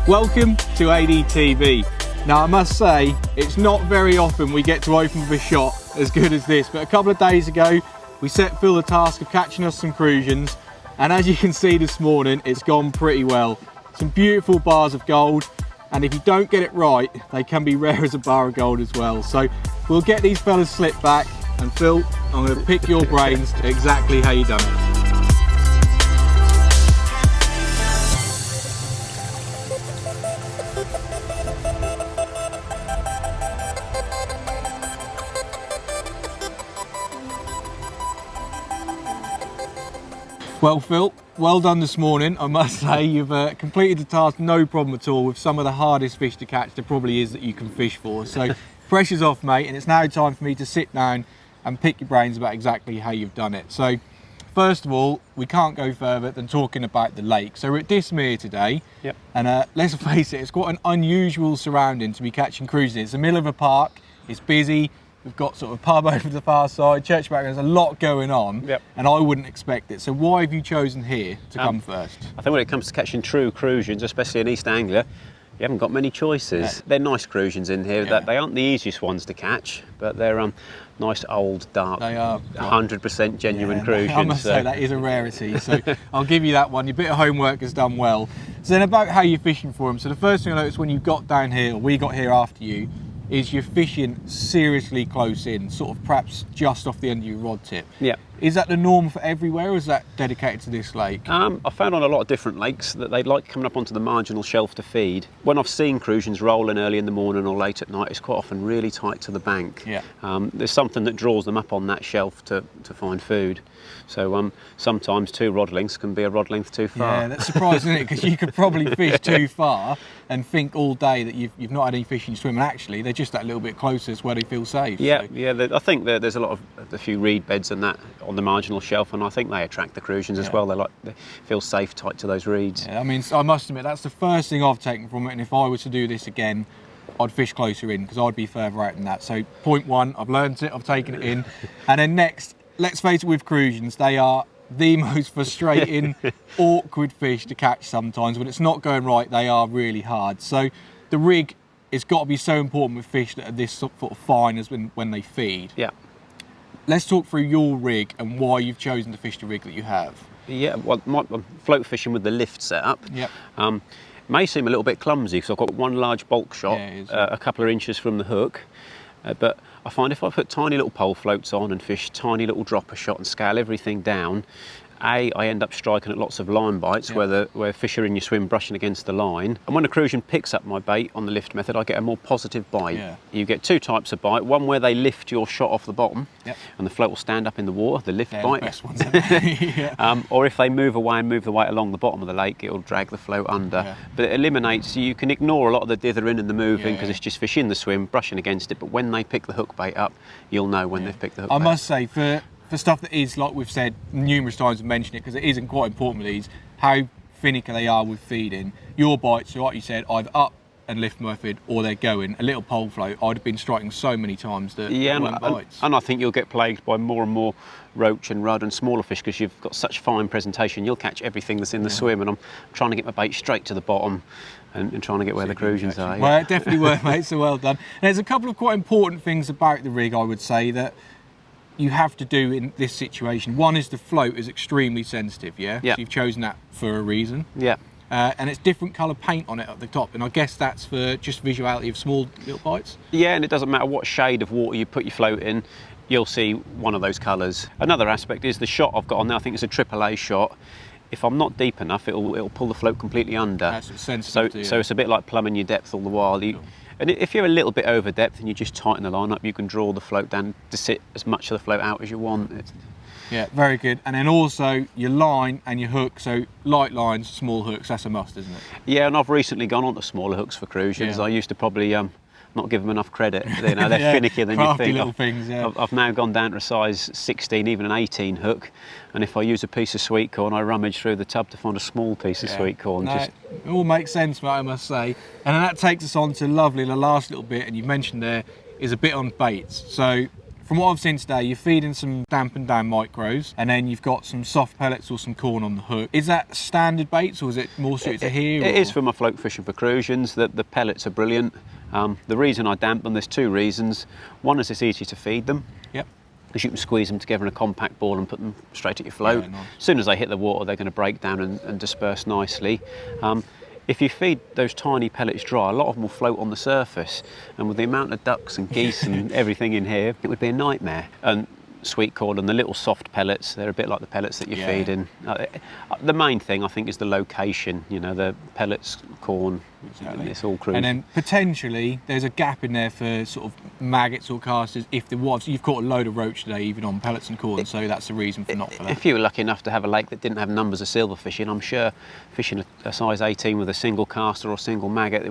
Welcome to ADTV. Now I must say, it's not very often we get to open with a shot as good as this, but a couple of days ago we set Phil the task of catching us some Crucians, and as you can see this morning, it's gone pretty well. Some beautiful bars of gold, and if you don't get it right, they can be rare as a bar of gold as well. So we'll get these fellas slipped back, and Phil, I'm going to pick your brains to exactly how you done it. Well, Phil, well done this morning. I must say you've completed the task no problem at all with some of the hardest fish to catch there probably is that you can fish for. So pressure's off, mate, and it's now time for me to sit down and pick your brains about exactly how you've done it. So first of all, we can't go further than talking about the lake. So we're at Dismere today, yep. And let's face it, it's quite an unusual surrounding to be catching Crucians. It's the middle of a park, it's busy. We've got sort of a pub over the far side, church back, there's a lot going on, yep. And I wouldn't expect it. So why have you chosen here to come first? I think when it comes to catching true Crucians, especially in East Anglia, you haven't got many choices. Yeah. They're nice Crucians in here. Yeah. They aren't the easiest ones to catch, but they're nice, old, dark, they are 100% genuine Crucians. I must say that is a rarity, so I'll give you that one. Your bit of homework is done well. So then about how you're fishing for them. So the first thing I noticed when you got down here, or we got here after you, is you're fishing seriously close in, sort of perhaps just off the end of your rod tip. Yeah. Is that the norm for everywhere, or is that dedicated to this lake? I found on a lot of different lakes that they like coming up onto the marginal shelf to feed. When I've seen Crucians rolling early in the morning or late at night, it's quite often really tight to the bank. Yeah. There's something that draws them up on that shelf to find food. So sometimes 2 rod lengths can be a rod length too far. Yeah, that's surprising, isn't it? Because you could probably fish too far and think all day that you've not had any fish in your swim, and actually they're just that little bit closer to where they feel safe. Yeah, so. Yeah. I think there's a few reed beds and that on the marginal shelf, and I think they attract the Crucians as well. They feel safe tight to those reeds. Yeah, I mean, I must admit that's the first thing I've taken from it, and if I was to do this again, I'd fish closer in because I'd be further out than that. So point 1, I've learned it, I've taken it in, and then next, let's face it, with Crucians, they are the most frustrating, awkward fish to catch sometimes. When it's not going right, they are really hard. So the rig has got to be so important with fish that are this sort of fine as when they feed. Yeah. Let's talk through your rig and why you've chosen to fish the rig that you have. Yeah, well, I'm float fishing with the lift setup. Yep. May seem a little bit clumsy because I've got one large bulk shot, a couple of inches from the hook, but I find if I put tiny little pole floats on and fish tiny little dropper shot and scale everything down, I end up striking at lots of line bites where fish are in your swim brushing against the line. And when a Crucian picks up my bait on the lift method, I get a more positive bite. Yeah. You get 2 types of bite, one where they lift your shot off the bottom and the float will stand up in the water, the lift bite. The best ones, yeah. Or if they move away and move the weight along the bottom of the lake, it'll drag the float under. Yeah. But it eliminates, you can ignore a lot of the dithering and the moving because it's just fish in the swim brushing against it, but when they pick the hook bait up, you'll know when they've picked the hook bait up. I must say, for stuff that is, like we've said numerous times and mentioned it because it isn't quite important with these, how finicky they are with feeding. Your bites, like you said, either up and lift method or they're going. A little pole float, I'd have been striking so many times that weren't bites. And I think you'll get plagued by more and more roach and rudd and smaller fish because you've got such fine presentation. You'll catch everything that's in the swim, and I'm trying to get my bait straight to the bottom and trying to get where the Crucians are. Well, it definitely were, mate, so well done. And there's a couple of quite important things about the rig, I would say, that you have to do in this situation. One is the float is extremely sensitive, yeah? So you've chosen that for a reason. Yeah. And it's different colour paint on it at the top, and I guess that's for just visuality of small little bites? Yeah, and it doesn't matter what shade of water you put your float in, you'll see one of those colours. Another aspect is the shot I've got on there. I think it's a AAA shot. If I'm not deep enough, it'll pull the float completely under. That's sensitive. So it's a bit like plumbing your depth all the while. And if you're a little bit over depth and you just tighten the line up, you can draw the float down to sit as much of the float out as you want. Yeah, very good. And then also your line and your hook, so light lines, small hooks, that's a must, isn't it? Yeah, and I've recently gone on to smaller hooks for Crucians. I used to probably not give them enough credit. You know, they're finickier than you think. Little things, I've now gone down to a size 16, even an 18 hook, and if I use a piece of sweet corn, I rummage through the tub to find a small piece of sweet corn. No, it all makes sense, mate, I must say. And then that takes us on to the last little bit, and you've mentioned there, is a bit on baits. So from what I've seen today, you're feeding some dampened down micros, and then you've got some soft pellets or some corn on the hook. Is that standard baits, or is it more suited to here? It is for my float fishing for Crucians. The pellets are brilliant. The reason I damp them, there's two reasons. One is it's easy to feed them. Yep. Because you can squeeze them together in a compact ball and put them straight at your float. Yeah, nice. As soon as they hit the water, they're going to break down and disperse nicely. If you feed those tiny pellets dry, a lot of them will float on the surface, and with the amount of ducks and geese and everything in here, it would be a nightmare. And sweet corn and the little soft pellets, they're a bit like the pellets that you're feeding. The main thing, I think, is the location. You know, the pellets, corn, exactly. It's all crucial. And then potentially there's a gap in there for sort of maggots or casters if there was. You've caught a load of roach today, even on pellets and corn, so that's the reason for not for that. If you were lucky enough to have a lake that didn't have numbers of silverfish in, I'm sure fishing a size 18 with a single caster or a single maggot,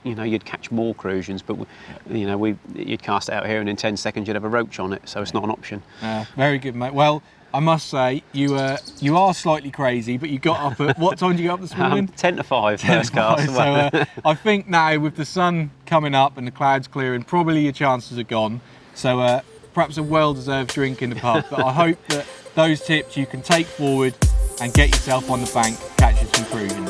you'd catch more Crucians, but you'd cast it out here and in 10 seconds you'd have a roach on it, so it's not an option. Very good, mate. Well, I must say, you are slightly crazy, but you got up at, what time did you get up this morning? 10 to 5, first cast. So I think now with the sun coming up and the clouds clearing, probably your chances are gone. So perhaps a well-deserved drink in the pub, but I hope that those tips you can take forward and get yourself on the bank, catching some Crucians.